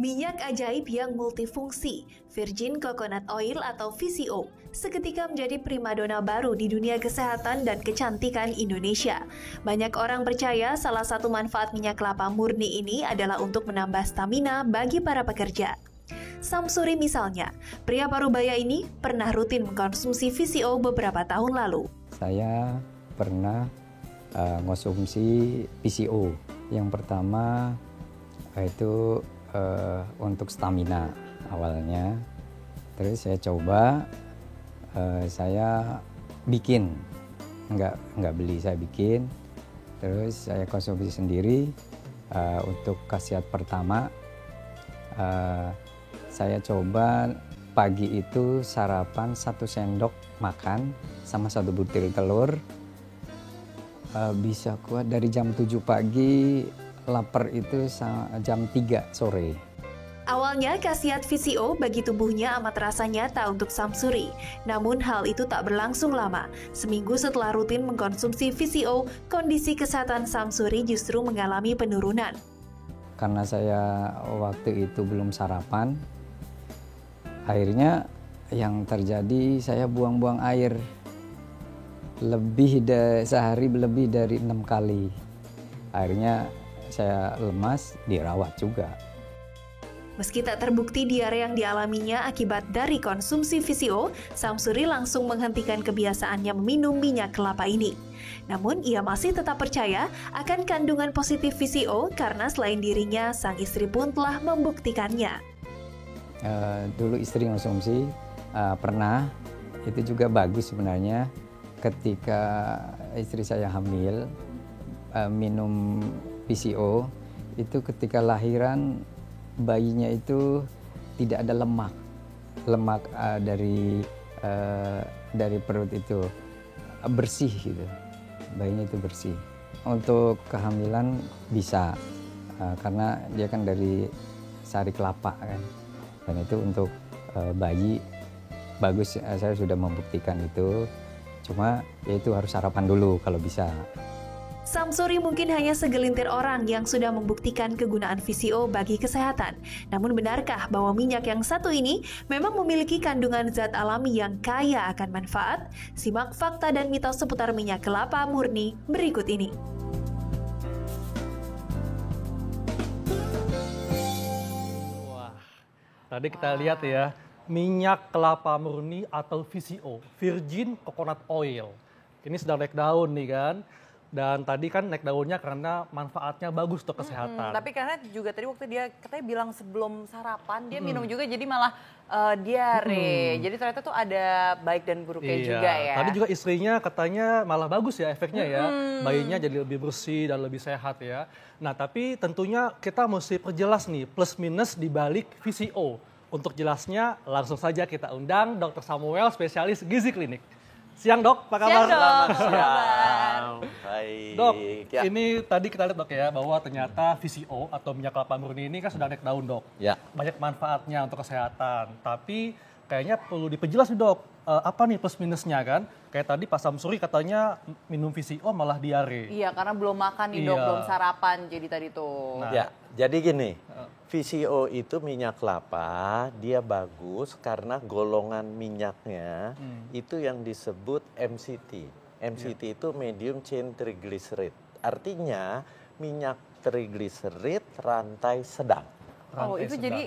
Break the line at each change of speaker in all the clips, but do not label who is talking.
Minyak ajaib yang multifungsi, virgin coconut oil atau VCO, seketika menjadi primadona baru di dunia kesehatan dan kecantikan Indonesia. Banyak orang percaya salah satu manfaat minyak kelapa murni ini adalah untuk menambah stamina bagi para pekerja. Samsuri misalnya, pria parubaya ini pernah rutin mengkonsumsi VCO beberapa tahun lalu.
Saya pernah mengonsumsi VCO. Yang pertama itu untuk stamina awalnya. Terus saya coba, saya bikin, nggak beli, saya bikin. Terus saya konsumsi sendiri. Untuk khasiat pertama, saya coba pagi itu sarapan 1 sendok makan sama 1 butir telur. Bisa kuat dari jam 7 pagi, lapar itu jam 3 sore.
Awalnya khasiat VCO bagi tubuhnya amat terasa nyata untuk Samsuri. Namun hal itu tak berlangsung lama. Seminggu setelah rutin mengkonsumsi VCO, kondisi kesehatan Samsuri justru mengalami penurunan.
Karena saya waktu itu belum sarapan, akhirnya yang terjadi saya buang-buang air. Sehari lebih dari 6 kali. Akhirnya saya lemas, dirawat juga.
Meski tak terbukti diare yang dialaminya akibat dari konsumsi VCO, Samsuri langsung menghentikan kebiasaannya meminum minyak kelapa ini. Namun ia masih tetap percaya akan kandungan positif VCO karena selain dirinya, sang istri pun telah membuktikannya.
Dulu istri konsumsi, pernah, itu juga bagus sebenarnya. Ketika istri saya hamil, minum VCO, itu ketika lahiran bayinya itu tidak ada lemak dari perut itu bersih gitu, bayinya itu bersih. Untuk kehamilan bisa, karena dia kan dari sari kelapa kan, dan itu untuk bayi bagus. Saya sudah membuktikan itu. Cuma ya itu harus sarapan dulu kalau bisa.
Samsuri mungkin hanya segelintir orang yang sudah membuktikan kegunaan VCO bagi kesehatan. Namun benarkah bahwa minyak yang satu ini memang memiliki kandungan zat alami yang kaya akan manfaat? Simak fakta dan mitos seputar minyak kelapa murni berikut ini.
Wah, tadi kita lihat ya, minyak kelapa murni atau VCO, Virgin Coconut Oil. Ini sedang naik daun nih kan. Dan tadi kan naik daunnya karena manfaatnya bagus untuk kesehatan.
Tapi karena juga tadi waktu dia katanya bilang sebelum sarapan dia minum juga jadi malah diare. Jadi ternyata tuh ada baik dan buruknya juga ya.
Tadi juga istrinya katanya malah bagus ya efeknya ya. Bayinya jadi lebih bersih dan lebih sehat ya. Nah tapi tentunya kita mesti perjelas nih plus minus di balik VCO. Untuk jelasnya langsung saja kita undang Dr. Samuel, spesialis gizi klinik. Siang dok, apa kabar?
Siang dok.
Baik.
Dok, ini tadi kita lihat dok ya bahwa ternyata VCO atau minyak kelapa murni ini kan sudah naik daun dok.
Ya.
Banyak manfaatnya untuk kesehatan. Tapi kayaknya perlu diperjelas nih dok, apa nih plus minusnya kan? Kayak tadi Pak Samsuri katanya minum VCO malah diare.
Iya karena belum makan nih dok, belum sarapan jadi tadi tuh.
Nah.
Ya, jadi gini, VCO itu minyak kelapa, dia bagus karena golongan minyaknya itu yang disebut MCT. MCT itu medium chain triglyceride. Artinya minyak trigliserid rantai sedang.
Itu
sedang.
jadi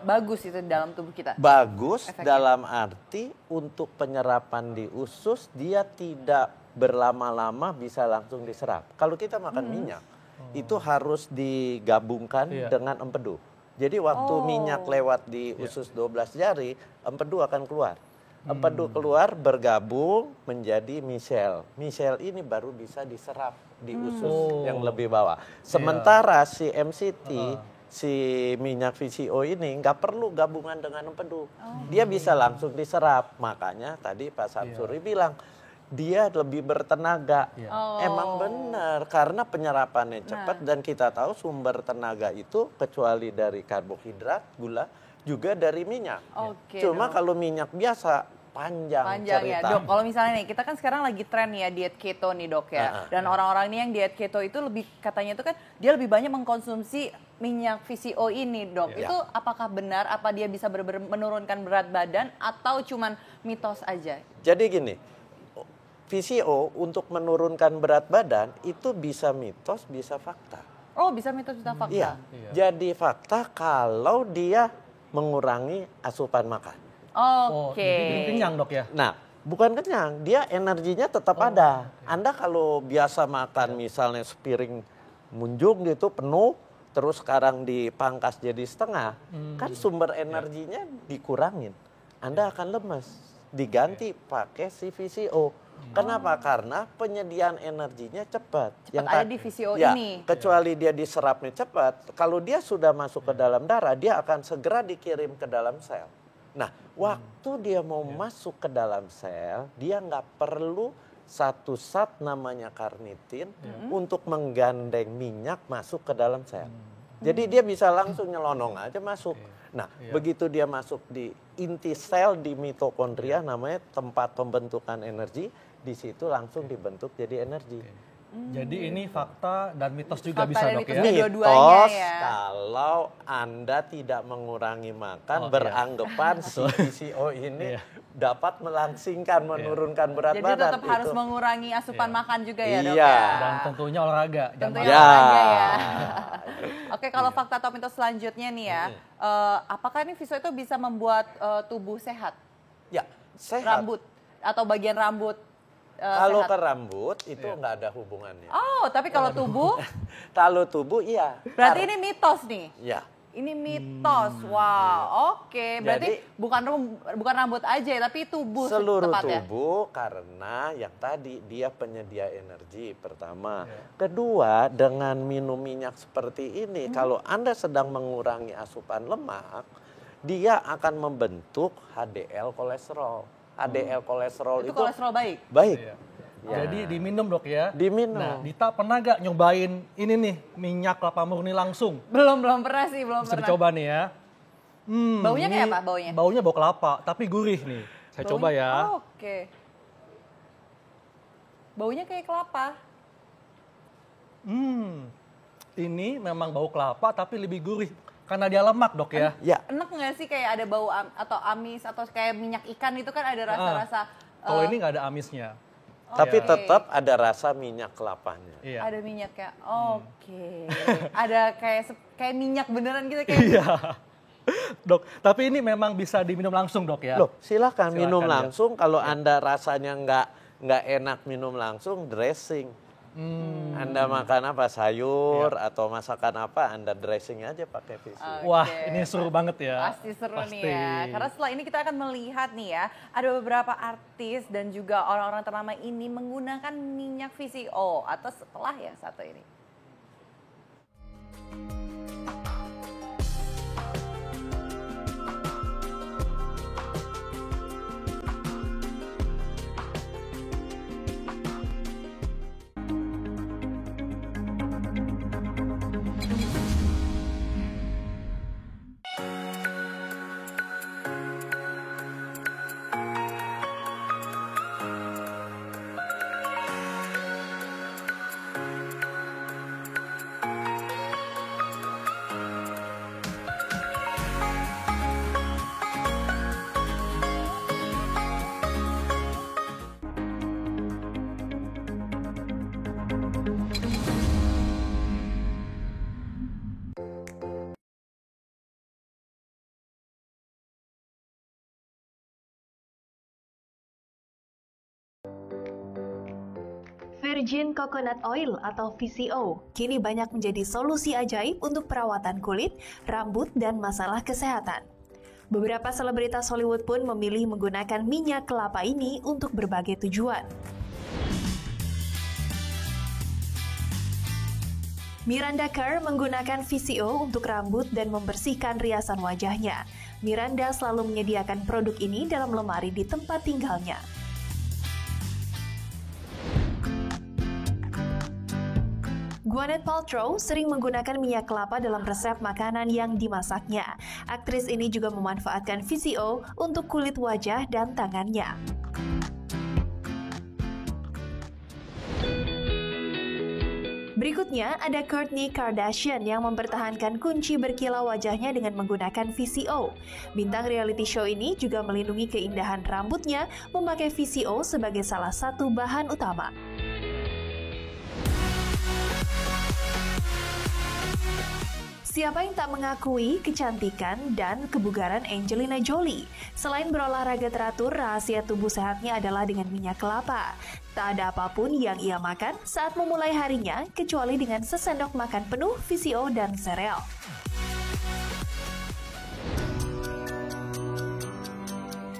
bagus itu dalam tubuh kita?
Bagus
efeknya.
dalam arti untuk penyerapan di usus dia tidak berlama-lama bisa langsung diserap. Kalau kita makan minyak, itu harus digabungkan dengan empedu. Jadi waktu minyak lewat di usus 12 jari, empedu akan keluar. Empedu keluar bergabung menjadi misel. Misel ini baru bisa diserap di usus yang lebih bawah. Sementara si MCT, si minyak VCO ini nggak perlu gabungan dengan empedu. Dia bisa langsung diserap. Makanya tadi Pak Samsuri bilang, dia lebih bertenaga. Emang benar, karena penyerapannya cepat dan kita tahu sumber tenaga itu kecuali dari karbohidrat, gula, juga dari minyak. Cuma kalau minyak biasa panjang
ya
cerita.
Dok. Kalau misalnya nih kita kan sekarang lagi tren ya diet keto nih Dok ya. Dan orang-orang ini yang diet keto itu lebih katanya itu kan dia lebih banyak mengkonsumsi minyak VCO ini Dok. Itu apakah benar? Apa dia bisa menurunkan berat badan atau cuman mitos aja?
Jadi gini, VCO untuk menurunkan berat badan itu bisa mitos, bisa fakta.
Oh, bisa mitos, bisa fakta.
Iya. Jadi fakta kalau dia mengurangi asupan makan.
Oke.
Jadi kenyang Dok ya?
Nah, bukan kenyang, dia energinya tetap ada. Anda kalau biasa makan misalnya sepiring munjung gitu penuh, terus sekarang dipangkas jadi setengah, kan sumber energinya dikurangin. Anda akan lemes, diganti pakai si VCO. Kenapa? Karena penyediaan energinya cepat.
Cepat ada di VCO
ya,
ini.
Kecuali dia diserapnya cepat, kalau dia sudah masuk ke dalam darah, dia akan segera dikirim ke dalam sel. Nah, waktu dia mau masuk ke dalam sel, dia nggak perlu satu zat namanya karnitin untuk menggandeng minyak masuk ke dalam sel. Jadi dia bisa langsung nyelonong aja masuk. Nah, begitu dia masuk di inti sel di mitokondria, namanya tempat pembentukan energi, di situ langsung dibentuk jadi energi.
Jadi ini fakta dan mitos juga
Fakta
bisa
dan
Dok
mitos
ya?
juga. Dua-duanya
Mitos
ya.
kalau Anda tidak mengurangi makan, beranggapan si VCO ini dapat melangsingkan, menurunkan berat
Jadi
badan.
tetap harus mengurangi asupan makan juga ya Dok
Iya.
ya?
Dan tentunya olahraga.
Tentunya
Ya.
olahraga ya. Oke, kalau fakta atau mitos selanjutnya nih ya, apakah ini VCO itu bisa membuat tubuh sehat?
Ya, sehat.
Rambut atau bagian rambut
Kalau
sehat?
ke rambut itu nggak ada hubungannya.
Oh, tapi kalau tubuh,
Kalau tubuh iya.
berarti ini mitos nih.
Ya.
Ini mitos, wow, oke. Berarti
Jadi-
bukan rambut aja, tapi tubuh
Seluruh
tepatnya.
tubuh karena yang tadi dia penyedia energi pertama. Kedua, dengan minum minyak seperti ini, kalau Anda sedang mengurangi asupan lemak, dia akan membentuk HDL kolesterol. HDL kolesterol
Itu
itu
kolesterol baik.
baik.
Iya.
Ya.
Jadi diminum Dok ya?
Diminum.
Nah, Dita pernah gak nyobain ini nih, minyak kelapa murni langsung?
Belum pernah sih, belum
Bisa
pernah.
dicoba nih ya.
Baunya kayak
ini
apa baunya?
Baunya bau kelapa, tapi gurih nih. Saya coba
Baunya-
ya.
Oh, oke. Baunya kayak kelapa.
Ini memang bau kelapa tapi lebih gurih. Karena dia lemak Dok ya.
Ya.
Enak nggak sih kayak ada bau atau amis atau kayak minyak ikan itu kan ada rasa-rasa.
Kalau ini nggak ada amisnya.
Tapi
Oke.
tetap ada rasa minyak kelapanya.
Iya.
Ada minyaknya. Oke. Ada kayak minyak beneran gitu kayak.
Iya. Dok, tapi ini memang bisa diminum langsung Dok ya.
Loh, silakan minum
ya.
langsung. Kalau Anda rasanya nggak enak minum langsung, dressing. Anda makan apa, sayur atau masakan apa, Anda dressing aja pakai VCO.
Wah,
Oke.
ini seru banget ya.
Pasti seru nih ya. Karena setelah ini kita akan melihat nih ya, ada beberapa artis dan juga orang-orang ternama ini menggunakan minyak VCO atau setelah yang satu ini.
Virgin Coconut Oil atau VCO kini banyak menjadi solusi ajaib untuk perawatan kulit, rambut, dan masalah kesehatan. Beberapa selebritas Hollywood pun memilih menggunakan minyak kelapa ini untuk berbagai tujuan. Miranda Kerr menggunakan VCO untuk rambut dan membersihkan riasan wajahnya. Miranda selalu menyediakan produk ini dalam lemari di tempat tinggalnya. Gwyneth Paltrow sering menggunakan minyak kelapa dalam resep makanan yang dimasaknya. Aktris ini juga memanfaatkan VCO untuk kulit wajah dan tangannya. Berikutnya ada Kourtney Kardashian yang mempertahankan kunci berkilau wajahnya dengan menggunakan VCO. Bintang reality show ini juga melindungi keindahan rambutnya memakai VCO sebagai salah satu bahan utama. Siapa yang tak mengakui kecantikan dan kebugaran Angelina Jolie? Selain berolahraga teratur, rahasia tubuh sehatnya adalah dengan minyak kelapa. Tak ada apapun yang ia makan saat memulai harinya, kecuali dengan sesendok makan penuh VCO dan sereal.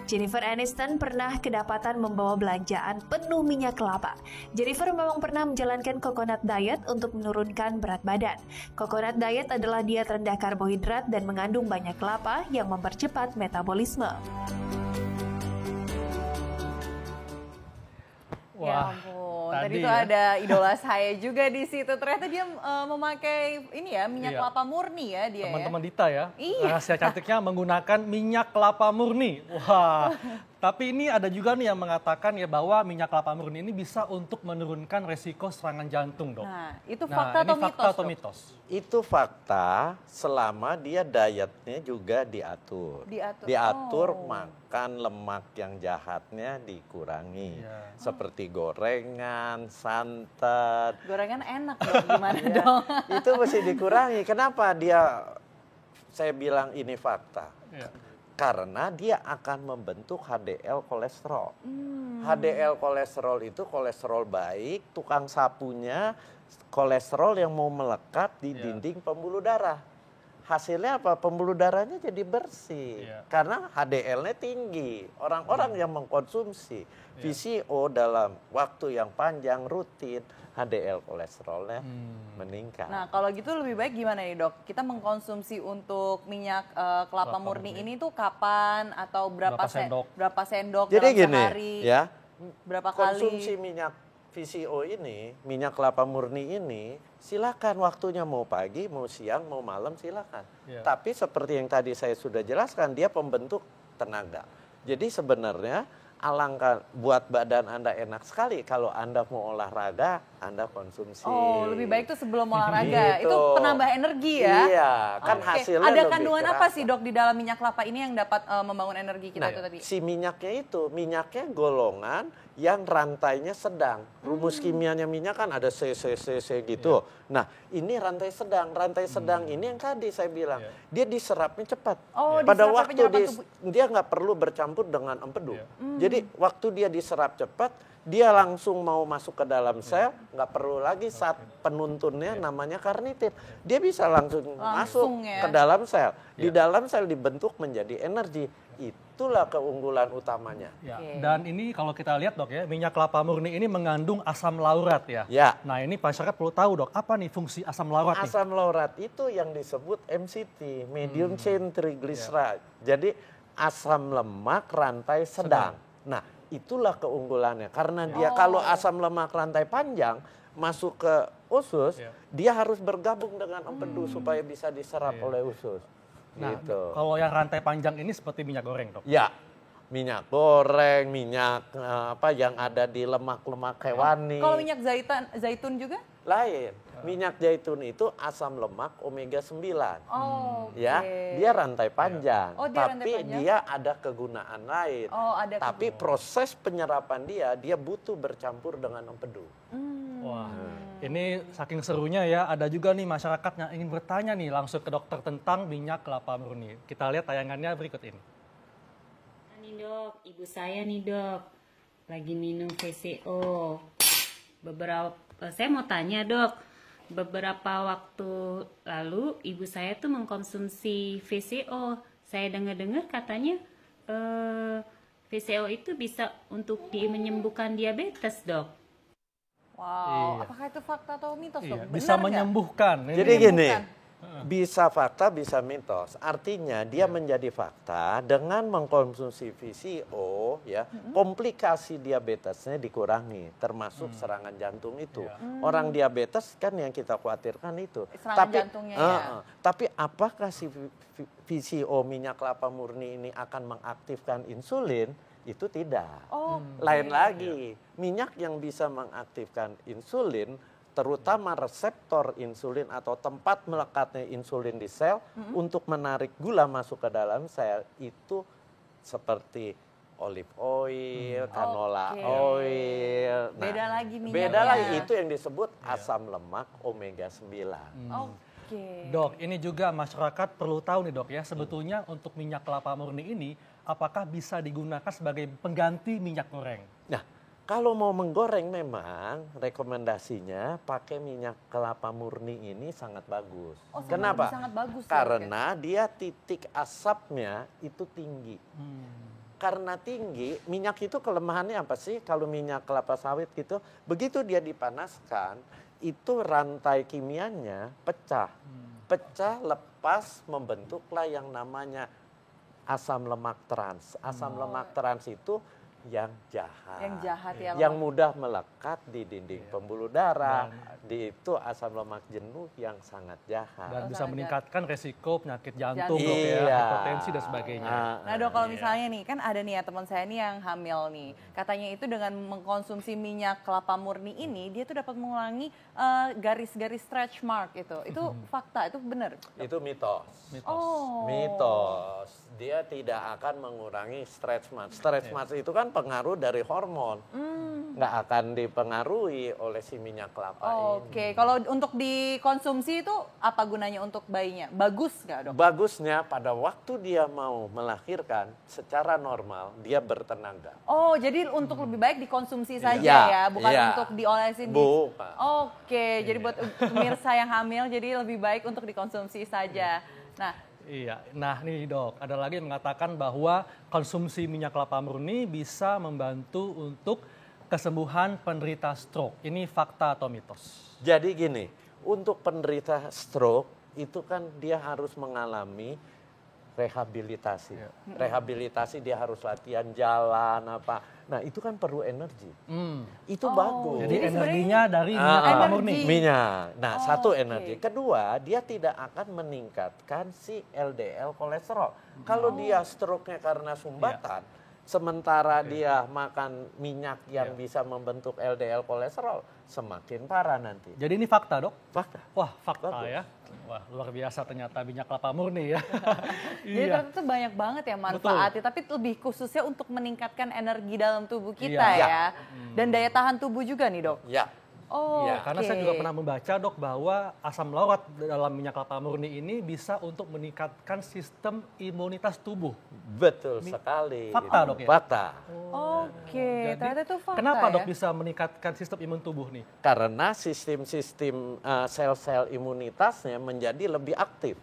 Jennifer Aniston pernah kedapatan membawa belanjaan penuh minyak kelapa. Jennifer memang pernah menjalankan coconut diet untuk menurunkan berat badan. Coconut diet adalah diet rendah karbohidrat dan mengandung banyak kelapa yang mempercepat metabolisme.
Ya ampun, tadi tuh ada idola saya juga di situ. Ternyata dia memakai ini ya minyak kelapa murni ya dia.
Teman-teman Dita ya.
Iya.
Rahasia cantiknya menggunakan minyak kelapa murni. Wah. Tapi ini ada juga nih yang mengatakan ya bahwa minyak kelapa murni ini bisa untuk menurunkan resiko serangan jantung, Dok.
Nah, itu fakta atau mitos?
Fakta atau mitos?
Itu fakta selama dia dietnya juga diatur. Diatur makan lemak yang jahatnya dikurangi. Seperti gorengan, santan.
Gorengan enak dong, gimana dong?
Itu mesti dikurangi. Kenapa saya bilang ini fakta? Karena dia akan membentuk HDL kolesterol. HDL kolesterol itu kolesterol baik, tukang sapunya kolesterol yang mau melekat di dinding pembuluh darah. Hasilnya apa? Pembuluh darahnya jadi bersih. Karena HDL-nya tinggi. Orang-orang yang mengkonsumsi VCO dalam waktu yang panjang rutin, HDL kolesterolnya meningkat.
Nah, kalau gitu lebih baik gimana nih, Dok? Kita mengkonsumsi untuk minyak kelapa murni ini tuh kapan atau berapa sendok
Jadi
dalam
gini,
sehari?
ya.
Berapa
Konsumsi
kali?
minyak VCO ini, minyak kelapa murni ini, silakan waktunya mau pagi, mau siang, mau malam silakan. Tapi seperti yang tadi saya sudah jelaskan, dia pembentuk tenaga. Jadi sebenarnya alangkah buat badan Anda enak sekali kalau Anda mau olahraga, Anda konsumsi.
Oh, lebih baik tuh sebelum olahraga.
Gitu.
Itu penambah energi ya?
Iya, kan hasilnya
Ada
lebih
kandungan
kerasa.
apa sih, Dok, di dalam minyak kelapa ini yang dapat membangun energi kita itu tadi?
Si minyaknya golongan yang rantainya sedang. Rumus kimianya minyak kan ada C gitu. Nah, ini rantai sedang. Rantai sedang ini yang tadi saya bilang, dia diserapnya cepat.
Oh,
pada
diserap
waktu dia nggak perlu bercampur dengan empedu. Jadi waktu dia diserap cepat, dia langsung mau masuk ke dalam sel, nggak perlu lagi saat penuntunnya namanya karnitin. Dia bisa langsung masuk ke dalam sel. Di dalam sel dibentuk menjadi energi. Itulah keunggulan utamanya.
Dan ini kalau kita lihat, Dok ya, minyak kelapa murni ini mengandung asam laurat ya. Nah, ini masyarakat perlu tahu, Dok, apa nih fungsi asam laurat nih?
Asam laurat itu yang disebut MCT, medium chain triglyceride. Jadi asam lemak rantai sedang. Nah, itulah keunggulannya. Karena dia kalau asam lemak rantai panjang masuk ke usus, dia harus bergabung dengan empedu supaya bisa diserap oleh usus.
Nah,
gitu.
kalau yang rantai panjang ini seperti minyak goreng, Dok?
Ya, minyak goreng, minyak yang ada di lemak-lemak hewani.
Kalau minyak zaitun juga?
Lain. Minyak zaitun itu asam lemak omega 9.
Oh,
ya, dia rantai panjang.
Oh, dia
tapi
rantai panjang.
dia ada kegunaan lain. Tapi proses penyerapan dia butuh bercampur dengan empedu.
Wah, ini saking serunya ya, ada juga nih masyarakat yang ingin bertanya nih langsung ke dokter tentang minyak kelapa murni. Kita lihat tayangannya berikut ini.
Nih, Dok, ibu saya nih, Dok, lagi minum VCO. Saya mau tanya, Dok, beberapa waktu lalu ibu saya tuh mengkonsumsi VCO. Saya dengar-dengar katanya VCO itu bisa untuk menyembuhkan diabetes, Dok.
Wow, apakah itu fakta atau mitos, Dok?
Bisa menyembuhkan.
Jadi gini, Bisa fakta, bisa mitos. Artinya dia menjadi fakta dengan mengkonsumsi VCO, ya, komplikasi diabetesnya dikurangi, termasuk serangan jantung itu. Orang diabetes kan yang kita khawatirkan itu.
Serangan jantungnya ya.
Tapi apakah si VCO minyak kelapa murni ini akan mengaktifkan insulin? Itu tidak. Lain lagi, minyak yang bisa mengaktifkan insulin, terutama reseptor insulin atau tempat melekatnya insulin di sel untuk menarik gula masuk ke dalam sel itu seperti olive oil, canola oil. Nah,
beda lagi minyaknya.
Beda lagi, itu yang disebut asam lemak omega 9.
Dok, ini juga masyarakat perlu tahu nih dok ya, sebetulnya untuk minyak kelapa murni ini apakah bisa digunakan sebagai pengganti minyak goreng?
Nah, kalau mau menggoreng memang rekomendasinya pakai minyak kelapa murni ini sangat bagus. Kenapa?
Sangat bagus.
Karena dia titik asapnya itu tinggi. Karena tinggi, minyak itu kelemahannya apa sih? Kalau minyak kelapa sawit gitu, begitu dia dipanaskan, itu rantai kimianya pecah. Pecah lepas membentuklah yang namanya asam lemak trans. Asam lemak trans itu yang jahat.
Yang jahat ya.
Yang mudah melekat di dinding pembuluh darah. Di itu asam lemak jenuh yang sangat jahat.
Dan bisa meningkatkan resiko penyakit jantung dok ya, hipertensi dan sebagainya.
Nah dok, kalau misalnya nih, kan ada nih ya teman saya nih yang hamil nih. Katanya itu dengan mengkonsumsi minyak kelapa murni ini, dia tuh dapat mengurangi garis-garis stretch mark itu. Itu fakta, itu benar?
Itu mitos.
Oh.
Mitos. Dia tidak akan mengurangi stretch mark. Stretch mark itu kan pengaruh dari hormon. Nggak akan dipengaruhi oleh si minyak kelapa ini.
Oke, kalau untuk dikonsumsi itu apa gunanya untuk bayinya? Bagus nggak dok?
Bagusnya pada waktu dia mau melahirkan secara normal dia bertenaga.
Oh, jadi untuk lebih baik dikonsumsi saja
Iya,
ya, bukan
iya.
untuk diolesin.
Bukan.
Oke, jadi buat pemirsa yang hamil jadi lebih baik untuk dikonsumsi saja. Nah,
Iya, nah nih dok, ada lagi yang mengatakan bahwa konsumsi minyak kelapa murni bisa membantu untuk kesembuhan penderita stroke. Ini fakta atau mitos?
Jadi gini, untuk penderita stroke itu kan dia harus mengalami rehabilitasi. Rehabilitasi dia harus latihan jalan apa. Nah itu kan perlu energi. Itu bagus.
Jadi energinya dari minyak kelapa murni.
Minyak. Nah satu energi. Kedua dia tidak akan meningkatkan si LDL kolesterol. Kalau dia stroke-nya karena sumbatan, sementara dia makan minyak yang bisa membentuk LDL kolesterol, semakin parah nanti.
Jadi ini fakta dok?
Fakta.
Wah fakta
Bagus.
ya. Wah luar biasa ternyata minyak kelapa murni ya.
jadi ternyata banyak banget ya manfaatnya, tapi lebih khususnya untuk meningkatkan energi dalam tubuh kita ya. Dan daya tahan tubuh juga nih dok.
Ya.
Oh,
Ya, karena saya juga pernah membaca dok bahwa asam laurat dalam minyak kelapa murni ini bisa untuk meningkatkan sistem imunitas tubuh.
Betul sekali.
Fakta, Dok, ya?
Fakta.
Oke, ternyata itu fakta
Kenapa
ya.
dok bisa meningkatkan sistem imun tubuh nih?
Karena sistem-sistem sel-sel imunitasnya menjadi lebih aktif.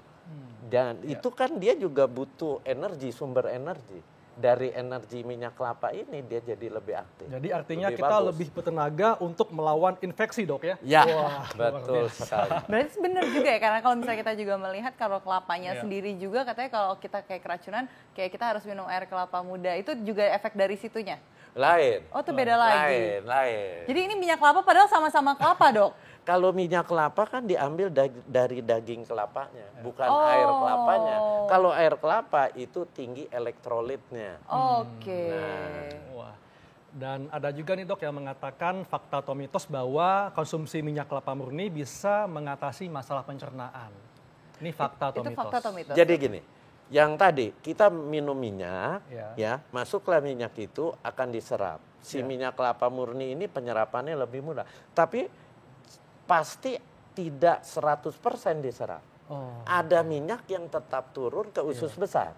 Dan itu kan dia juga butuh energi, sumber energi. Dari energi minyak kelapa ini dia jadi lebih aktif.
Jadi artinya
Lebih
kita
bagus.
lebih bertenaga untuk melawan infeksi dok ya?
Ya,
Wah,
betul sekali.
Berarti benar juga ya, karena kalau misalnya kita juga melihat kalau kelapanya sendiri juga katanya kalau kita kayak keracunan, kayak kita harus minum air kelapa muda, itu juga efek dari situnya.
Lain.
Oh, itu beda lagi.
Lain.
Jadi ini minyak kelapa padahal sama-sama kelapa dok.
Kalau minyak kelapa kan diambil dari daging kelapanya, bukan air kelapanya. Kalau air kelapa itu tinggi elektrolitnya.
Oke.
Wah. Dan ada juga nih dok yang mengatakan fakta atau mitos bahwa konsumsi minyak kelapa murni bisa mengatasi masalah pencernaan. Ini fakta atau
Itu
mitos?
fakta atau mitos?
Jadi gini, yang tadi kita minum minyak, ya masuklah minyak itu akan diserap. Si minyak kelapa murni ini penyerapannya lebih mudah. Tapi pasti tidak 100% diserap. Ada minyak yang tetap turun ke usus besar.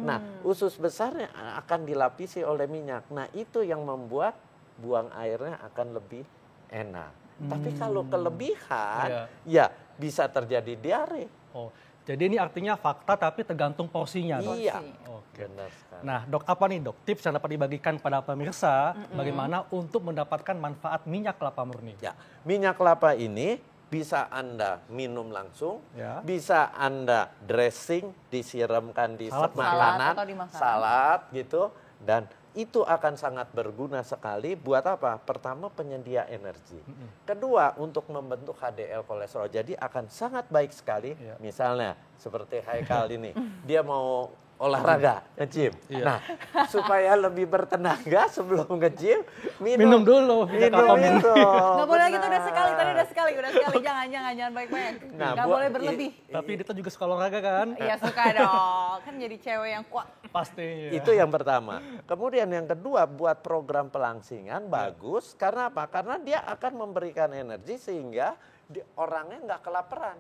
Nah, usus besarnya akan dilapisi oleh minyak. Nah, itu yang membuat buang airnya akan lebih enak. Tapi kalau kelebihan, ya bisa terjadi diare.
Oh, jadi ini artinya fakta tapi tergantung porsinya dok?
Iya.
Oke.
Benar sekali.
Nah dok, apa nih dok tips yang dapat dibagikan pada pemirsa bagaimana untuk mendapatkan manfaat minyak kelapa murni?
Ya, minyak kelapa ini bisa Anda minum langsung,
Ya.
bisa Anda dressing, disiramkan di
Salad
makanan,
atau di makanan.
salad gitu, dan itu akan sangat berguna sekali buat apa? Pertama, penyedia energi. Kedua, untuk membentuk HDL kolesterol. Jadi akan sangat baik sekali.
Iya.
Misalnya seperti Haikal ini, dia mau olahraga, nge-gym. Nah, supaya lebih bertenaga sebelum nge-gym,
Minum dulu
minum itu.
Nggak boleh lagi tuh, udah
Benar.
sekali, tadi udah sekali. Jangan banyak-banyak.
Nah,
Nggak boleh berlebih.
Tapi Dita juga suka olahraga kan?
Iya suka dong, kan jadi cewek yang kuat.
Pastinya.
Itu yang pertama. Kemudian yang kedua, buat program pelangsingan bagus. Karena apa? Karena dia akan memberikan energi sehingga orangnya nggak kelaparan.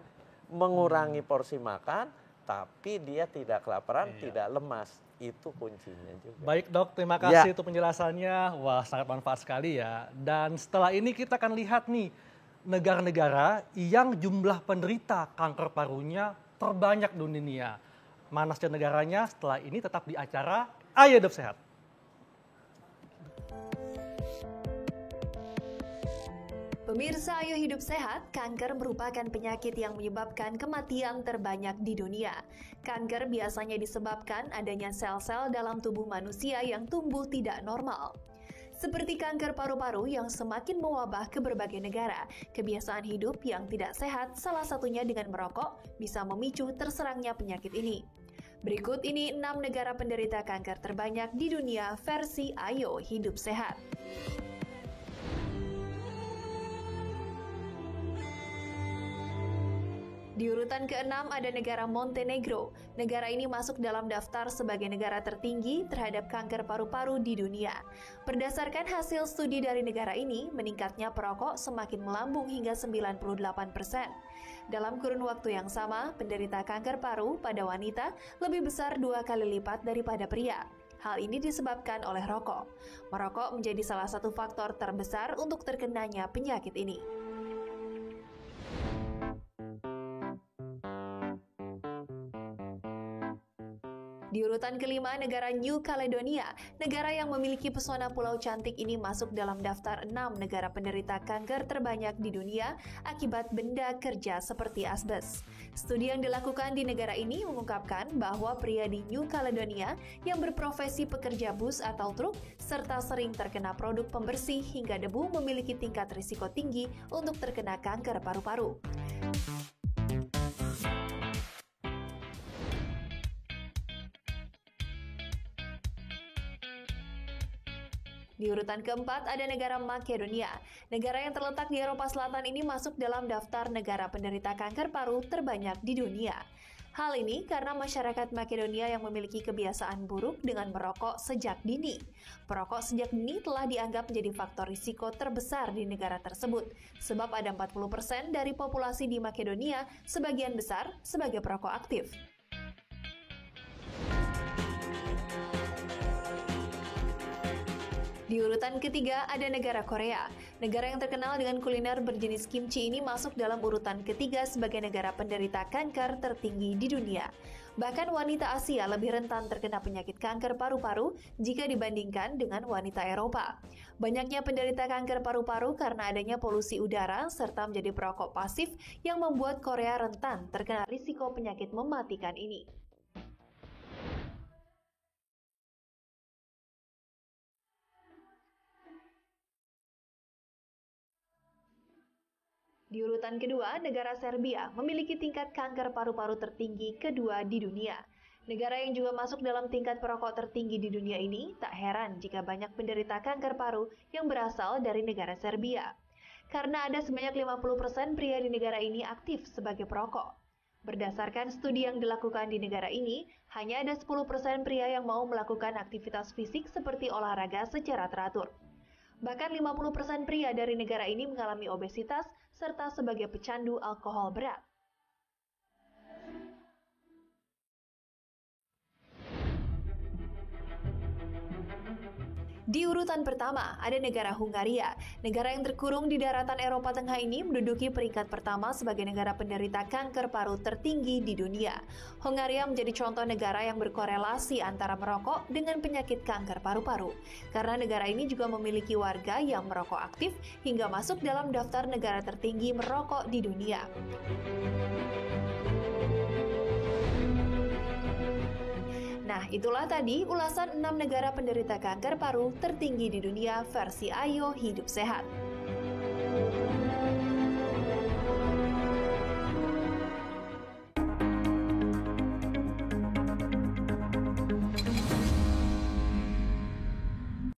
Mengurangi porsi makan, tapi dia tidak kelaparan, tidak lemas. Itu kuncinya juga.
Baik Dok, terima kasih untuk penjelasannya. Wah, sangat manfaat sekali ya. Dan setelah ini kita akan lihat nih, negara-negara yang jumlah penderita kanker parunya terbanyak di dunia. Mana saja negaranya, setelah ini tetap di acara Ayo Hidup Sehat.
Pemirsa Ayo Hidup Sehat, kanker merupakan penyakit yang menyebabkan kematian terbanyak di dunia. Kanker biasanya disebabkan adanya sel-sel dalam tubuh manusia yang tumbuh tidak normal. Seperti kanker paru-paru yang semakin mewabah ke berbagai negara, kebiasaan hidup yang tidak sehat, salah satunya dengan merokok, bisa memicu terserangnya penyakit ini. Berikut ini 6 negara penderita kanker terbanyak di dunia versi Ayo Hidup Sehat. Di urutan ke-6 ada negara Montenegro. Negara ini masuk dalam daftar sebagai negara tertinggi terhadap kanker paru-paru di dunia. Berdasarkan hasil studi dari negara ini, meningkatnya perokok semakin melambung hingga 98%. Dalam kurun waktu yang sama, penderita kanker paru pada wanita lebih besar 2 kali lipat daripada pria. Hal ini disebabkan oleh rokok. Merokok menjadi salah satu faktor terbesar untuk terkenanya penyakit ini. Di urutan kelima, negara New Caledonia. Negara yang memiliki pesona pulau cantik ini masuk dalam daftar 6 negara penderita kanker terbanyak di dunia akibat benda kerja seperti asbes. Studi yang dilakukan di negara ini mengungkapkan bahwa pria di New Caledonia yang berprofesi pekerja bus atau truk serta sering terkena produk pembersih hingga debu memiliki tingkat risiko tinggi untuk terkena kanker paru-paru. Di urutan keempat ada negara Makedonia. Negara yang terletak di Eropa Selatan ini masuk dalam daftar negara penderita kanker paru terbanyak di dunia. Hal ini karena masyarakat Makedonia yang memiliki kebiasaan buruk dengan merokok sejak dini. Perokok sejak dini telah dianggap menjadi faktor risiko terbesar di negara tersebut, sebab ada 40% dari populasi di Makedonia sebagian besar sebagai perokok aktif. Di urutan ketiga ada negara Korea. Negara yang terkenal dengan kuliner berjenis kimchi ini masuk dalam urutan ketiga sebagai negara penderita kanker tertinggi di dunia. Bahkan wanita Asia lebih rentan terkena penyakit kanker paru-paru jika dibandingkan dengan wanita Eropa. Banyaknya penderita kanker paru-paru karena adanya polusi udara serta menjadi perokok pasif yang membuat Korea rentan terkena risiko penyakit mematikan ini. Di urutan kedua, negara Serbia memiliki tingkat kanker paru-paru tertinggi kedua di dunia. Negara yang juga masuk dalam tingkat perokok tertinggi di dunia ini, tak heran jika banyak penderita kanker paru yang berasal dari negara Serbia. Karena ada sebanyak 50% pria di negara ini aktif sebagai perokok. Berdasarkan studi yang dilakukan di negara ini, hanya ada 10% pria yang mau melakukan aktivitas fisik seperti olahraga secara teratur. Bahkan 50% pria dari negara ini mengalami obesitas serta sebagai pecandu alkohol berat. Di urutan pertama, ada negara Hungaria. Negara yang terkurung di daratan Eropa Tengah ini menduduki peringkat pertama sebagai negara penderita kanker paru tertinggi di dunia. Hungaria menjadi contoh negara yang berkorelasi antara merokok dengan penyakit kanker paru-paru. Karena negara ini juga memiliki warga yang merokok aktif hingga masuk dalam daftar negara tertinggi merokok di dunia. Nah, itulah tadi ulasan 6 negara penderita kanker paru tertinggi di dunia versi Ayo Hidup Sehat.